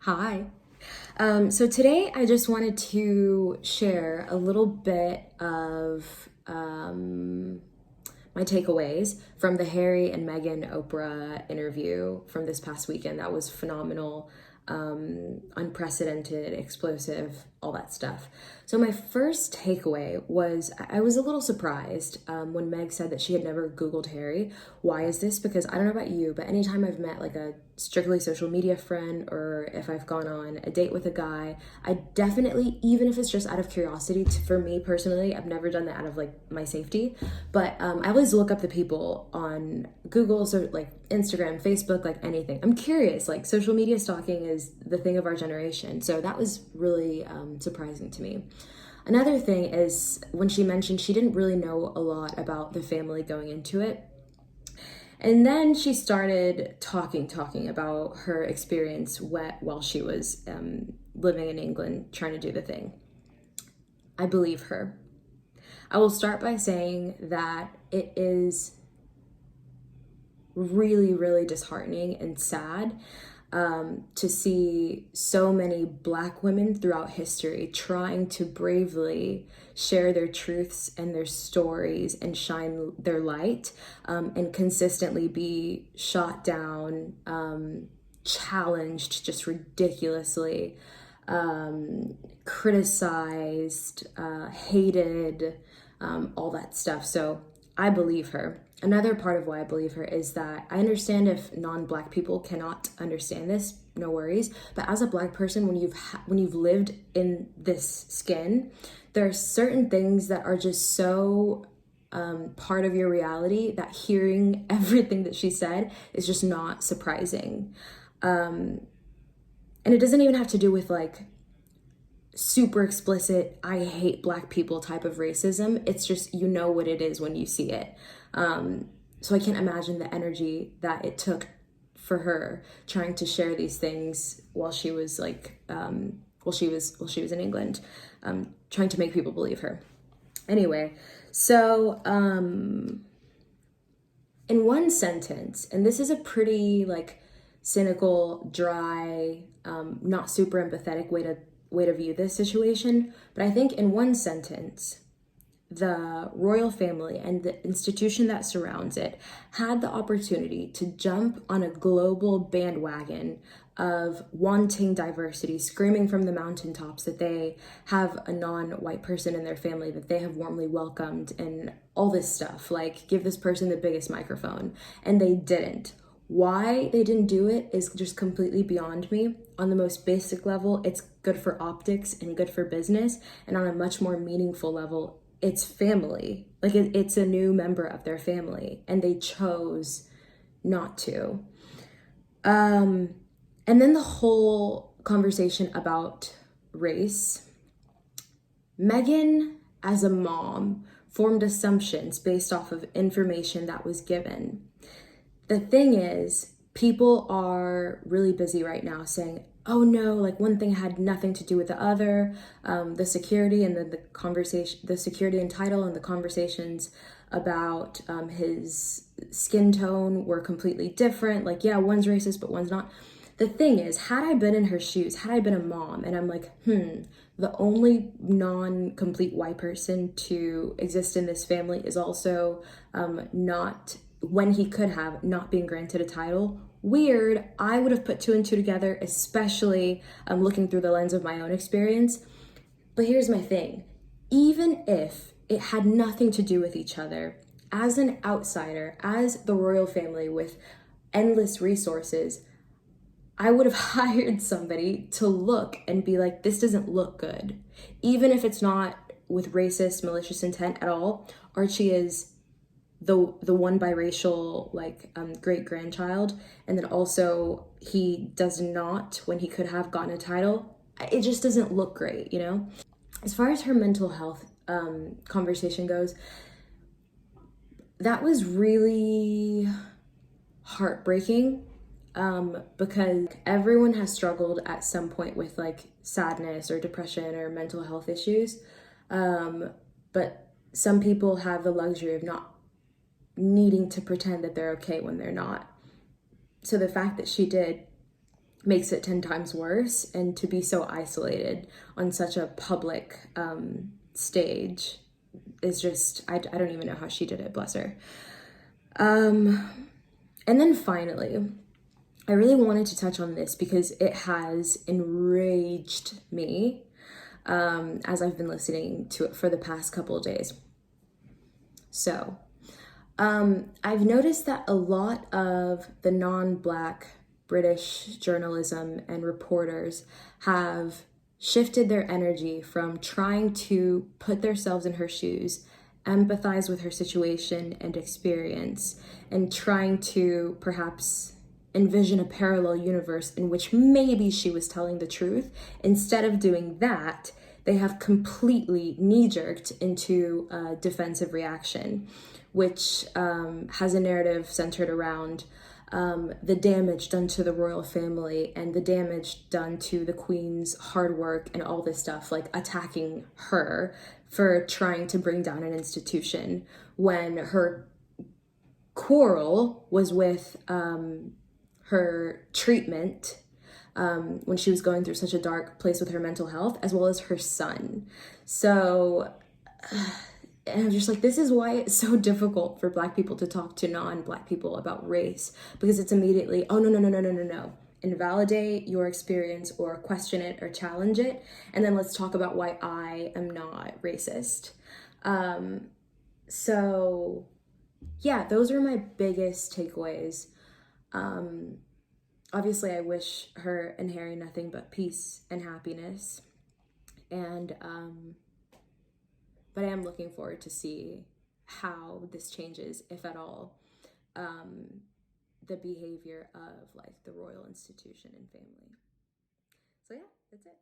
Hi. So today I just wanted to share a little bit of my takeaways from the Harry and Meghan Oprah interview from this past weekend. That was phenomenal, unprecedented, explosive, all that stuff. So my first takeaway was I was a little surprised when Meg said that she had never Googled Harry. Why is this? Because I don't know about you, but anytime I've met like a strictly social media friend or if I've gone on a date with a guy, I definitely, even if it's just out of curiosity, for me personally, I've never done that out of like my safety, but I always look up the people on Google, so like Instagram, Facebook, like anything. I'm curious, like social media stalking is the thing of our generation. So that was really surprising to me. Another thing is when she mentioned she didn't really know a lot about the family going into it. And then she started talking about her experience while she was living in England, trying to do the thing. I believe her. I will start by saying that it is really, really disheartening and sad to see so many Black women throughout history trying to bravely share their truths and their stories and shine their light, and consistently be shot down, challenged just ridiculously, criticized, hated, all that stuff. So I believe her. Another part of why I believe her is that I understand if non-Black people cannot understand this, no worries. But as a Black person, when you've lived in this skin, there are certain things that are just so part of your reality that hearing everything that she said is just not surprising. And it doesn't even have to do with like super explicit, I hate Black people type of racism. It's just, you know what it is when you see it. So I can't imagine the energy that it took for her trying to share these things while she was like, while she was in England, trying to make people believe her. Anyway, so in one sentence, and this is a pretty like cynical, dry, not super empathetic way to view this situation, but I think in one sentence, the royal family and the institution that surrounds it had the opportunity to jump on a global bandwagon of wanting diversity, screaming from the mountaintops that they have a non-white person in their family that they have warmly welcomed, and all this stuff, like give this person the biggest microphone, and they didn't. Why they didn't do it is just completely beyond me. On the most basic level, it's good for optics and good for business. And on a much more meaningful level, it's family. Like it's a new member of their family, and they chose not to. And then the whole conversation about race. Meghan, as a mom, formed assumptions based off of information that was given. The thing is, people are really busy right now saying, oh no, like one thing had nothing to do with the other. The security and the conversation, the security and title and the conversations about his skin tone were completely different. Like, yeah, one's racist, but one's not. The thing is, had I been in her shoes, had I been a mom, and I'm like, the only non-complete white person to exist in this family is also not, when he could have, not being granted a title. Weird. I would have put two and two together, especially looking through the lens of my own experience. But here's my thing. Even if it had nothing to do with each other, as an outsider, as the royal family with endless resources, I would have hired somebody to look and be like, this doesn't look good. Even if it's not with racist, malicious intent at all. Archie is the one biracial like great grandchild, and then also he does not, when he could have gotten a title, it just doesn't look great, you know. As far as her mental health conversation goes, that was really heartbreaking, because everyone has struggled at some point with like sadness or depression or mental health issues, but some people have the luxury of not needing to pretend that they're okay when they're not. So the fact that she did makes it 10 times worse. And to be so isolated on such a public stage is just, I don't even know how she did it, bless her. And then finally, I really wanted to touch on this because it has enraged me as I've been listening to it for the past couple of days. So, I've noticed that a lot of the non-Black British journalism and reporters have shifted their energy from trying to put themselves in her shoes, empathize with her situation and experience, and trying to perhaps envision a parallel universe in which maybe she was telling the truth. Instead of doing that, they have completely knee-jerked into a defensive reaction, which has a narrative centered around the damage done to the royal family and the damage done to the Queen's hard work and all this stuff, like attacking her for trying to bring down an institution when her quarrel was with her treatment when she was going through such a dark place with her mental health, as well as her son. So, and I'm just like, this is why it's so difficult for Black people to talk to non-Black people about race, because it's immediately, oh, no. Invalidate your experience or question it or challenge it. And then let's talk about why I am not racist. So yeah, those are my biggest takeaways. Obviously, I wish her and Harry nothing but peace and happiness. And, but I am looking forward to see how this changes, if at all, the behavior of like the royal institution and family. So yeah, that's it.